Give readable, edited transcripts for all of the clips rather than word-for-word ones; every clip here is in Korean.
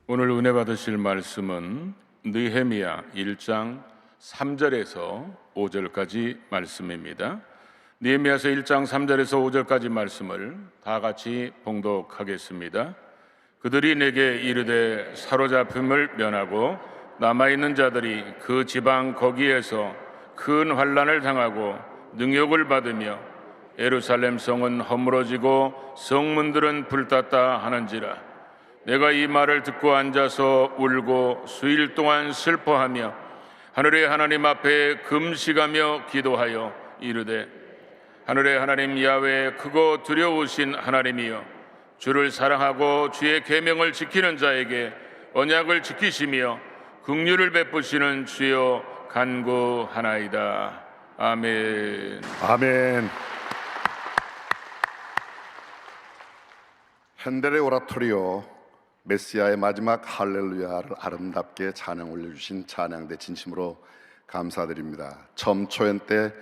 오늘 은혜 받으실 말씀은 느헤미야 1장 3절에서 5절까지 말씀입니다. 느헤미야서 1장 3절에서 5절까지 말씀을 다 같이 봉독하겠습니다. 그들이 내게 이르되 사로잡힘을 면하고 남아있는 자들이 그 지방 거기에서 큰 환난을 당하고 능욕을 받으며 예루살렘 성은 허물어지고 성문들은 불탔다 하는지라. 내가 이 말을 듣고 앉아서 울고 수일 동안 슬퍼하며 하늘의 하나님 앞에 금식하며 기도하여 이르되 하늘의 하나님 야훼 크고 두려우신 하나님이여, 주를 사랑하고 주의 계명을 지키는 자에게 언약을 지키시며 긍휼을 베푸시는 주여 간구하나이다. 아멘. 아멘. 핸델의 오라토리오 메시아의 마지막 할렐루야를 아름답게 찬양 올려주신 찬양대 진심으로 감사드립니다. 처음 초연 때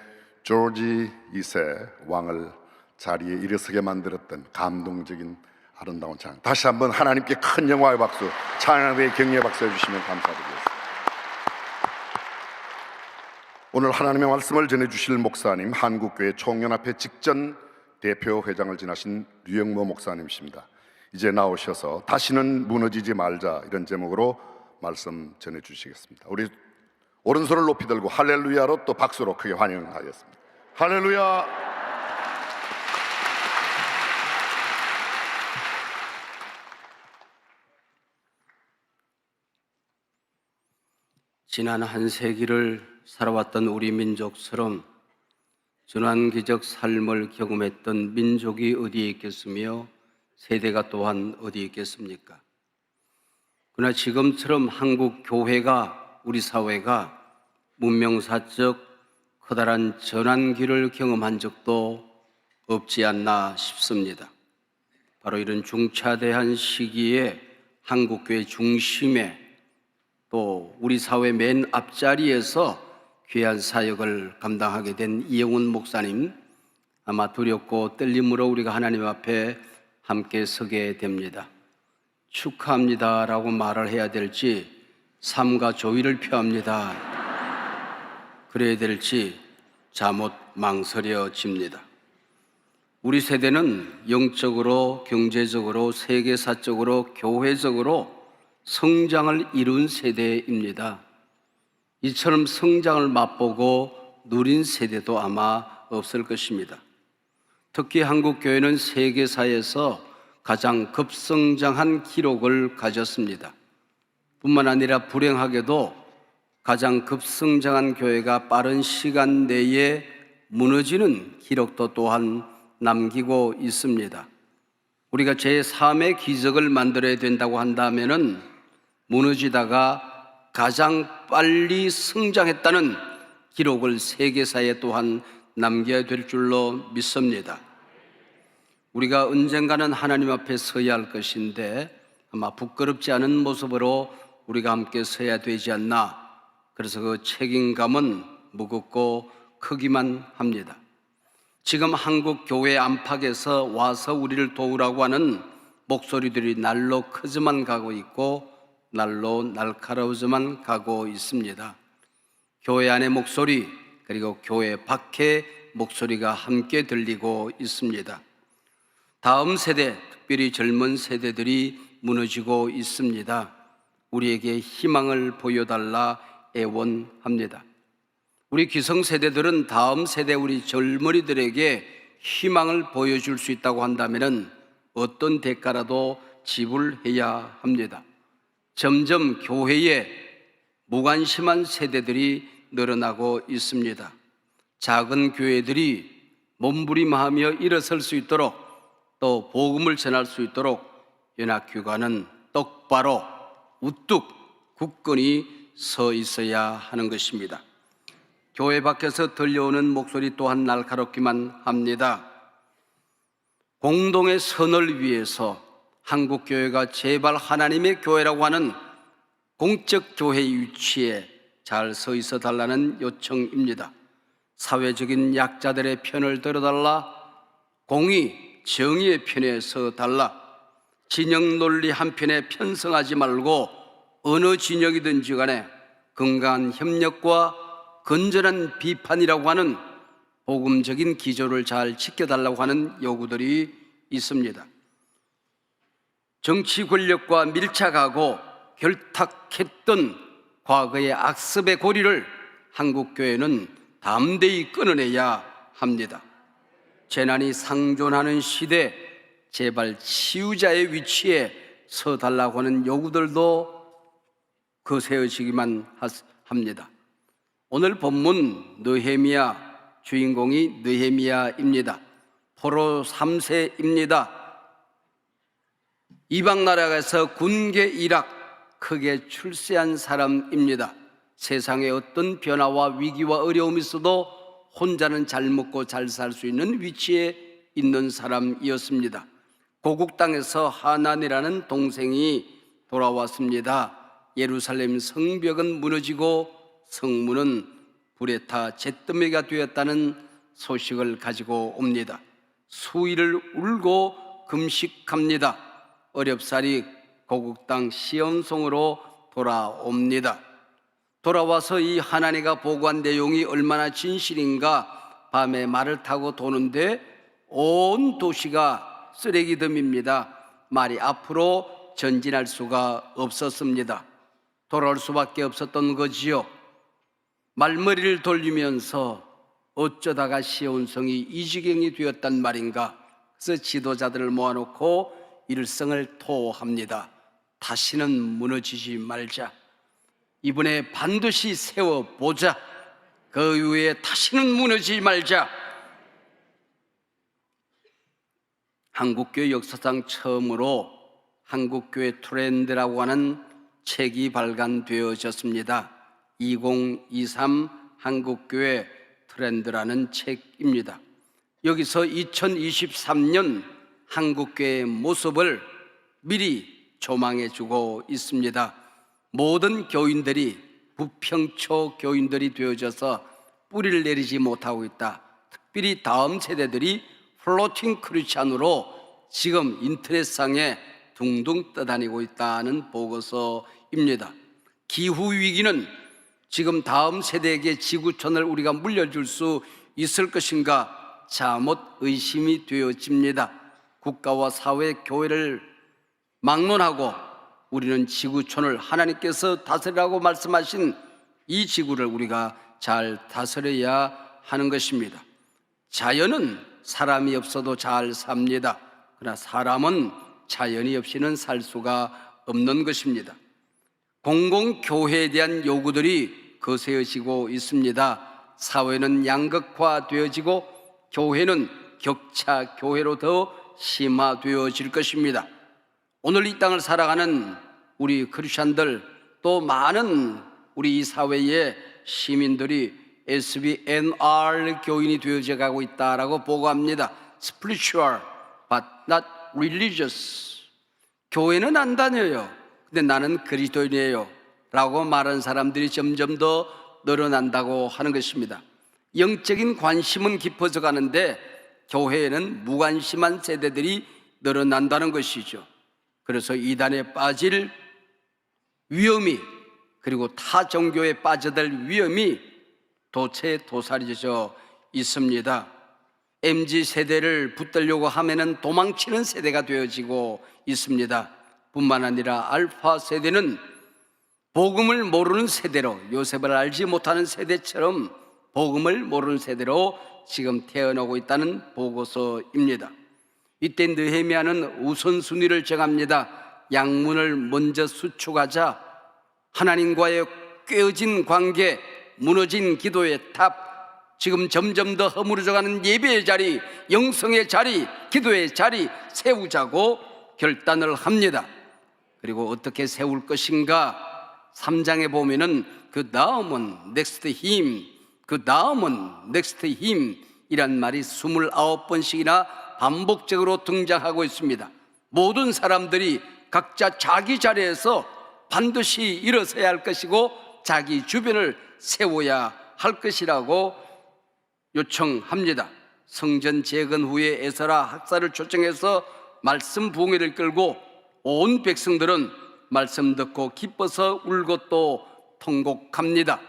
조지 2세 왕을 자리에 일어서게 만들었던 감동적인 아름다운 찬양, 다시 한번 하나님께 큰 영광의 박수, 찬양대의 격려의 박수 해주시면 감사드리겠습니다. 오늘 하나님의 말씀을 전해주실 목사님, 한국교회 총연합회 직전 대표회장을 지나신 류영모 목사님이십니다. 이제 나오셔서 다시는 무너지지 말자, 이런 제목으로 말씀 전해주시겠습니다. 우리 오른손을 높이 들고 할렐루야로 또 박수로 크게 환영하겠습니다. 할렐루야. 지난 한 세기를 살아왔던 우리 민족처럼 전환기적 삶을 경험했던 민족이 어디에 있겠으며 세대가 또한 어디에 있겠습니까? 그러나 지금처럼 한국 교회가, 우리 사회가 문명사적 커다란 전환기를 경험한 적도 없지 않나 싶습니다. 바로 이런 중차대한 시기에 한국교회 중심에 또 우리 사회 맨 앞자리에서 귀한 사역을 감당하게 된 이영훈 목사님, 아마 두렵고 떨림으로 우리가 하나님 앞에 함께 서게 됩니다. 축하합니다라고 말을 해야 될지, 삼가 조의를 표합니다 그래야 될지 자못 망설여집니다. 우리 세대는 영적으로, 경제적으로, 세계사적으로, 교회적으로 성장을 이룬 세대입니다. 이처럼 성장을 맛보고 누린 세대도 아마 없을 것입니다. 특히 한국교회는 세계사에서 가장 급성장한 기록을 가졌습니다. 뿐만 아니라 불행하게도 가장 급성장한 교회가 빠른 시간 내에 무너지는 기록도 또한 남기고 있습니다. 우리가 제3의 기적을 만들어야 된다고 한다면은 무너지다가 가장 빨리 성장했다는 기록을 세계사에 또한 남겨야 될 줄로 믿습니다. 우리가 언젠가는 하나님 앞에 서야 할 것인데 아마 부끄럽지 않은 모습으로 우리가 함께 서야 되지 않나, 그래서 그 책임감은 무겁고 크기만 합니다. 지금 한국 교회 안팎에서 와서 우리를 도우라고 하는 목소리들이 날로 커져만 가고 있고 날로 날카로워져만 가고 있습니다. 교회 안의 목소리, 그리고 교회 밖의 목소리가 함께 들리고 있습니다. 다음 세대, 특별히 젊은 세대들이 무너지고 있습니다. 우리에게 희망을 보여달라 애원합니다. 우리 기성세대들은 다음 세대 우리 젊은이들에게 희망을 보여줄 수 있다고 한다면 어떤 대가라도 지불해야 합니다. 점점 교회에 무관심한 세대들이 늘어나고 있습니다. 작은 교회들이 몸부림하며 일어설 수 있도록, 또 복음을 전할 수 있도록 연합교회는 똑바로 우뚝 굳건히 서 있어야 하는 것입니다. 교회 밖에서 들려오는 목소리 또한 날카롭기만 합니다. 공동의 선을 위해서 한국교회가 제발 하나님의 교회라고 하는 공적 교회 위치에 잘 서 있어 달라는 요청입니다. 사회적인 약자들의 편을 들어달라, 공의, 정의의 편에 서 달라, 진영 논리 한편에 편성하지 말고 어느 진영이든지 간에 건강한 협력과 건전한 비판이라고 하는 복음적인 기조를 잘 지켜달라고 하는 요구들이 있습니다. 정치 권력과 밀착하고 결탁했던 과거의 악습의 고리를 한국교회는 담대히 끊어내야 합니다. 재난이 상존하는 시대, 제발 치유자의 위치에 서달라고 하는 요구들도 거세어지기만 합니다. 오늘 본문 느헤미야, 주인공이 느헤미야입니다. 포로 3세입니다. 이방 나라에서 군계 일학 크게 출세한 사람입니다. 세상에 어떤 변화와 위기와 어려움이 있어도 혼자는 잘 먹고 잘 살 수 있는 위치에 있는 사람이었습니다. 고국 땅에서 하난이라는 동생이 돌아왔습니다. 예루살렘 성벽은 무너지고 성문은 불에 타 잿더미가 되었다는 소식을 가지고 옵니다. 수일을 울고 금식합니다. 어렵사리 고국 땅 시온성으로 돌아옵니다. 돌아와서 이 하나니가 보고한 내용이 얼마나 진실인가 밤에 말을 타고 도는데 온 도시가 쓰레기덤입니다. 말이 앞으로 전진할 수가 없었습니다. 돌아올 수밖에 없었던 거지요. 말머리를 돌리면서 어쩌다가 시온성이 이 지경이 되었단 말인가. 그래서 지도자들을 모아놓고 일성을 토합니다. 다시는 무너지지 말자. 이번에 반드시 세워보자. 그 이후에 다시는 무너지지 말자. 한국교회 역사상 처음으로 한국교회 트렌드라고 하는 책이 발간되어졌습니다. 2023 한국교회 트렌드라는 책입니다. 여기서 2023년 한국교회의 모습을 미리 조망해주고 있습니다. 모든 교인들이 부평초 교인들이 되어져서 뿌리를 내리지 못하고 있다. 특별히 다음 세대들이 플로팅 크리스찬으로 지금 인터넷상에 둥둥 떠다니고 있다는 보고서입니다. 기후위기는 지금 다음 세대에게 지구촌을 우리가 물려줄 수 있을 것인가 자못 의심이 되어집니다. 국가와 사회, 교회를 막론하고 우리는 지구촌을 하나님께서 다스리라고 말씀하신 이 지구를 우리가 잘 다스려야 하는 것입니다. 자연은 사람이 없어도 잘 삽니다. 그러나 사람은 자연이 없이는 살 수가 없는 것입니다. 공공교회에 대한 요구들이 거세어지고 있습니다. 사회는 양극화되어지고 교회는 격차 교회로 더 심화되어질 것입니다. 오늘 이 땅을 살아가는 우리 크리스찬들 또 많은 우리 이 사회의 시민들이 SBNR 교인이 되어져 가고 있다라고 보고합니다. Spiritual but not religious. 교회는 안 다녀요. 근데 나는 그리스도인이에요 라고 말하는 사람들이 점점 더 늘어난다고 하는 것입니다. 영적인 관심은 깊어져 가는데 교회에는 무관심한 세대들이 늘어난다는 것이죠. 그래서 이단에 빠질 위험이 그리고 타 종교에 빠져들 위험이 도체도살이져 있습니다. MZ세대를 붙들려고 하면은 도망치는 세대가 되어지고 있습니다. 뿐만 아니라 알파 세대는 복음을 모르는 세대로, 요셉을 알지 못하는 세대처럼 복음을 모르는 세대로 지금 태어나고 있다는 보고서입니다. 이때 느헤미야는 우선순위를 정합니다. 양문을 먼저 수축하자. 하나님과의 깨어진 관계, 무너진 기도의 탑, 지금 점점 더 허물어져가는 예배의 자리, 영성의 자리, 기도의 자리 세우자고 결단을 합니다. 그리고 어떻게 세울 것인가? 3장에 보면은 그 다음은 next him, 그 다음은 next him 이란 말이 29번씩이나 반복적으로 등장하고 있습니다. 모든 사람들이 각자 자기 자리에서 반드시 일어서야 할 것이고 자기 주변을 세워야 할 것이라고 요청합니다. 성전 재건 후에 에스라 학사를 초청해서 말씀 부흥회를 끌고 온 백성들은 말씀 듣고 기뻐서 울고 또 통곡합니다.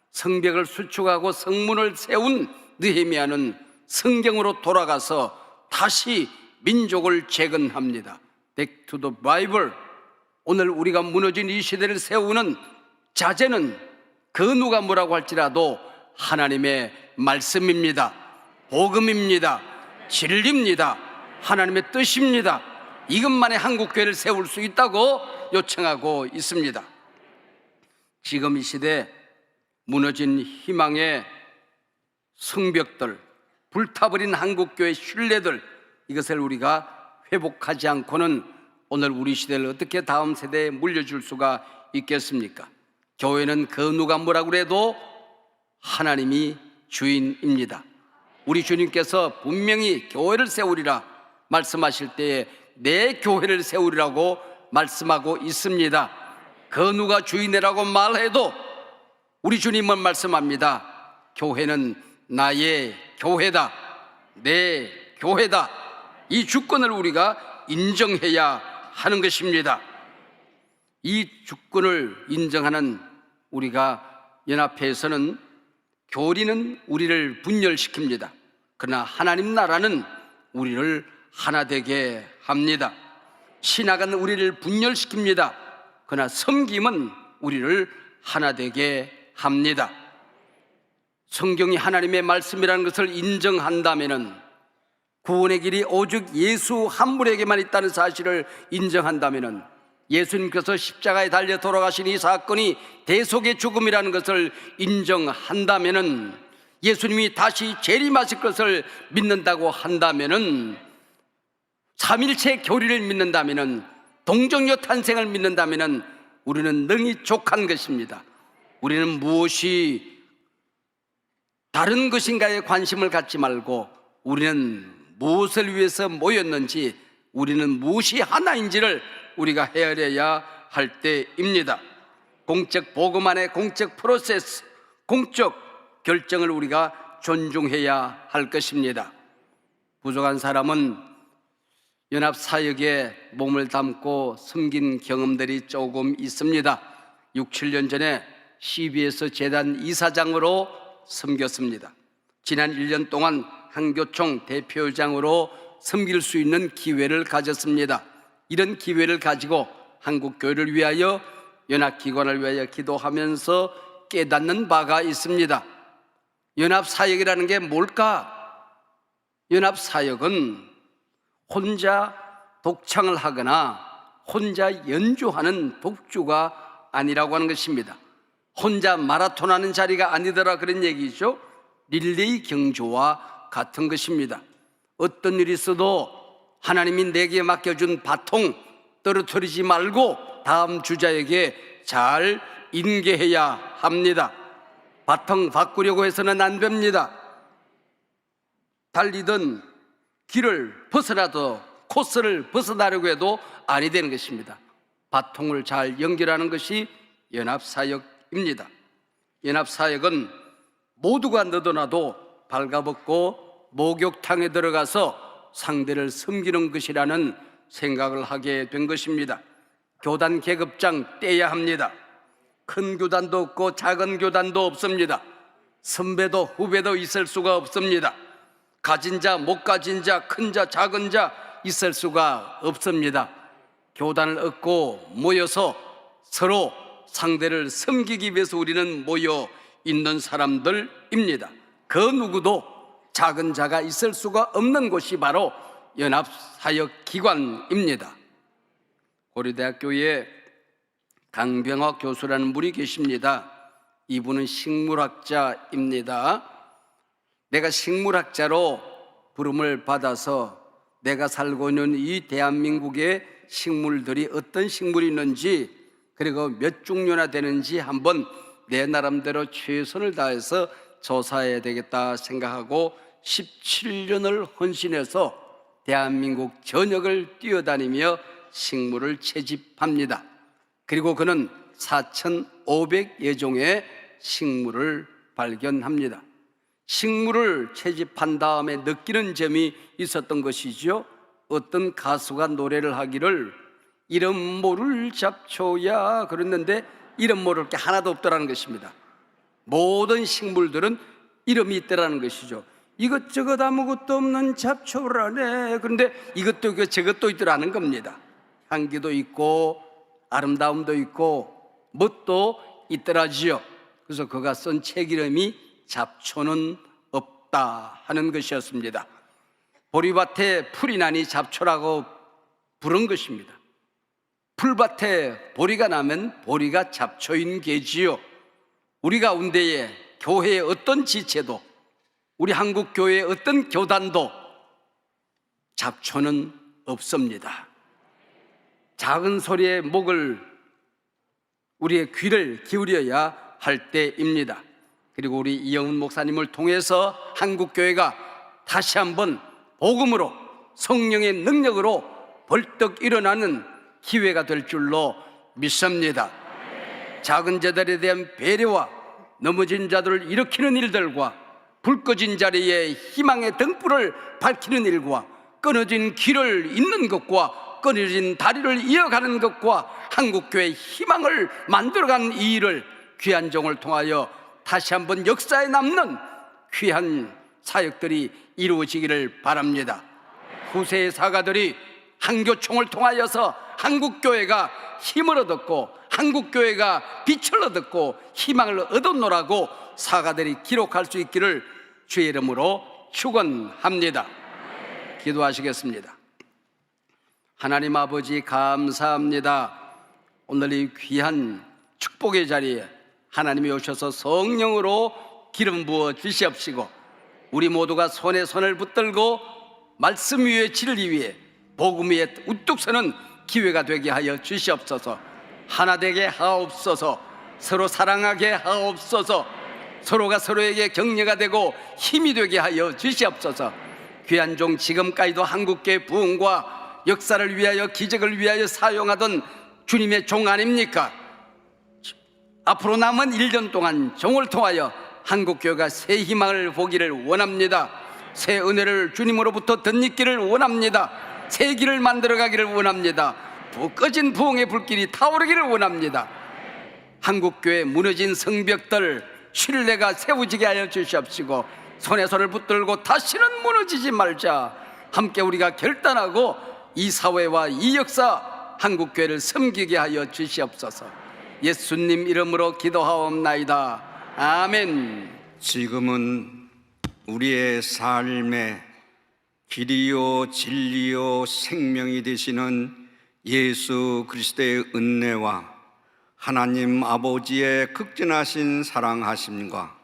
성벽을 수축하고 성문을 세운 느헤미야는 성경으로 돌아가서 다시 민족을 재건합니다. Back to the Bible. 오늘 우리가 무너진 이 시대를 세우는 자재는 그 누가 뭐라고 할지라도 하나님의 말씀입니다. 복음입니다. 진리입니다. 하나님의 뜻입니다. 이것만의 한국교회를 세울 수 있다고 요청하고 있습니다. 지금 이 시대 무너진 희망의 성벽들, 불타버린 한국교회 신뢰들, 이것을 우리가 회복하지 않고는 오늘 우리 시대를 어떻게 다음 세대에 물려줄 수가 있겠습니까? 교회는 그 누가 뭐라고 해도 하나님이 주인입니다. 우리 주님께서 분명히 교회를 세우리라 말씀하실 때에 내 교회를 세우리라고 말씀하고 있습니다. 그 누가 주인이라고 말해도 우리 주님은 말씀합니다. 교회는 나의 교회다. 내 교회다. 이 주권을 우리가 인정해야 하는 것입니다. 이 주권을 인정하는 우리가 연합회에서는 교리는 우리를 분열시킵니다. 그러나 하나님 나라는 우리를 하나 되게 합니다. 신학은 우리를 분열시킵니다. 그러나 섬김은 우리를 하나 되게 합니다. 성경이 하나님의 말씀이라는 것을 인정한다면, 구원의 길이 오직 예수 한 분에게만 있다는 사실을 인정한다면, 예수님께서 십자가에 달려 돌아가신 이 사건이 대속의 죽음이라는 것을 인정한다면, 예수님이 다시 재림하실 것을 믿는다고 한다면, 삼일체 교리를 믿는다면, 동정녀 탄생을 믿는다면 우리는 능히 족한 것입니다. 우리는 무엇이 다른 것인가에 관심을 갖지 말고 우리는 무엇을 위해서 모였는지, 우리는 무엇이 하나인지를 우리가 헤아려야 할 때입니다. 공적 복음 안에 공적 프로세스, 공적 결정을 우리가 존중해야 할 것입니다. 부족한 사람은 연합사역에 몸을 담고 섬긴 경험들이 조금 있습니다. 6, 7년 전에 CBS 재단 이사장으로 섬겼습니다. 지난 1년 동안 한교총 대표장으로 섬길 수 있는 기회를 가졌습니다. 이런 기회를 가지고 한국교회를 위하여, 연합기관을 위하여 기도하면서 깨닫는 바가 있습니다. 연합사역이라는 게 뭘까? 연합사역은 혼자 독창을 하거나 혼자 연주하는 독주가 아니라고 하는 것입니다. 혼자 마라톤하는 자리가 아니더라 그런 얘기죠. 릴레이 경주와 같은 것입니다. 어떤 일이 있어도 하나님이 내게 맡겨준 바통 떨어뜨리지 말고 다음 주자에게 잘 인계해야 합니다. 바통 바꾸려고 해서는 안 됩니다. 달리던 길을 벗어나도, 코스를 벗어나려고 해도 아니 되는 것입니다. 바통을 잘 연결하는 것이 연합사역입니다. 연합사역은 모두가 너도나도 발가벗고 목욕탕에 들어가서 상대를 섬기는 것이라는 생각을 하게 된 것입니다. 교단 계급장 떼야 합니다. 큰 교단도 없고 작은 교단도 없습니다. 선배도 후배도 있을 수가 없습니다. 가진 자, 못 가진 자, 큰 자, 작은 자 있을 수가 없습니다. 교단을 얻고 모여서 서로 상대를 섬기기 위해서 우리는 모여 있는 사람들입니다. 그 누구도 작은 자가 있을 수가 없는 곳이 바로 연합사역기관입니다. 고려대학교에 강병학 교수라는 분이 계십니다. 이분은 식물학자입니다. 내가 식물학자로 부름을 받아서 내가 살고 있는 이 대한민국의 식물들이 어떤 식물이 있는지, 그리고 몇 종류나 되는지 한번 내 나름대로 최선을 다해서 조사해야 되겠다 생각하고 17년을 헌신해서 대한민국 전역을 뛰어다니며 식물을 채집합니다. 그리고 그는 4,500여 종의 식물을 발견합니다. 식물을 채집한 다음에 느끼는 점이 있었던 것이죠. 어떤 가수가 노래를 하기를 이름 모를 잡초야 그랬는데 이름 모를 게 하나도 없더라는 것입니다. 모든 식물들은 이름이 있더라는 것이죠. 이것저것 아무것도 없는 잡초라네. 그런데 이것도 있고 저것도 있더라는 겁니다. 향기도 있고 아름다움도 있고 멋도 있더라지요. 그래서 그가 쓴 책 이름이 잡초는 없다 하는 것이었습니다. 보리밭에 풀이 나니 잡초라고 부른 것입니다. 풀밭에 보리가 나면 보리가 잡초인 게지요. 우리 가운데에 교회의 어떤 지체도, 우리 한국 교회의 어떤 교단도 잡초는 없습니다. 작은 소리에 우리의 귀를 기울여야 할 때입니다. 그리고 우리 이영훈 목사님을 통해서 한국 교회가 다시 한번 복음으로 성령의 능력으로 벌떡 일어나는 기회가 될 줄로 믿습니다. 작은 자들에 대한 배려와 넘어진 자들을 일으키는 일들과 불 꺼진 자리에 희망의 등불을 밝히는 일과 끊어진 길을 잇는 것과 끊어진 다리를 이어가는 것과 한국교회의 희망을 만들어가는 이 일을 귀한 종을 통하여 다시 한번 역사에 남는 귀한 사역들이 이루어지기를 바랍니다. 후세의 사가들이 한교총을 통하여서 한국교회가 힘을 얻었고 한국교회가 빛을 얻었고 희망을 얻었노라고 사가들이 기록할 수 있기를 주의 이름으로 축원합니다. 기도하시겠습니다. 하나님 아버지 감사합니다. 오늘 이 귀한 축복의 자리에 하나님이 오셔서 성령으로 기름 부어 주시옵시고 우리 모두가 손에 손을 붙들고 말씀 위에 진리 위에 복음 위에 우뚝 서는 기회가 되게 하여 주시옵소서. 하나 되게 하옵소서. 서로 사랑하게 하옵소서. 서로가 서로에게 격려가 되고 힘이 되게 하여 주시옵소서. 귀한 종 지금까지도 한국교회 부흥과 역사를 위하여 기적을 위하여 사용하던 주님의 종 아닙니까? 앞으로 남은 1년 동안 종을 통하여 한국교회가 새 희망을 보기를 원합니다. 새 은혜를 주님으로부터 덧입기를 원합니다. 새 길을 만들어가기를 원합니다. 꺼진 부흥의 불길이 타오르기를 원합니다. 한국교회 무너진 성벽들 신뢰가 세워지게 하여 주시옵시고 손에 손을 붙들고 다시는 무너지지 말자. 함께 우리가 결단하고 이 사회와 이 역사 한국교회를 섬기게 하여 주시옵소서. 예수님 이름으로 기도하옵나이다. 아멘. 지금은 우리의 삶의 길이요 진리요 생명이 되시는 예수 그리스도의 은혜와 하나님 아버지의 극진하신 사랑하심과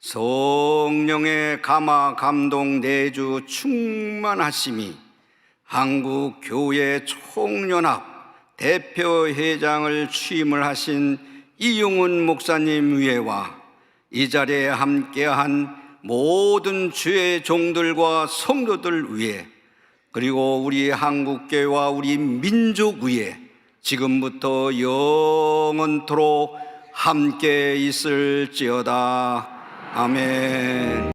성령의 감화 감동 내주 충만하심이 한국교회 총연합 대표회장을 취임을 하신 이용훈 목사님 위에와 이 자리에 함께한 모든 주의 종들과 성도들 위에 그리고 우리 한국교회와 우리 민족 위에 지금부터 영원토록 함께 있을지어다. 아멘.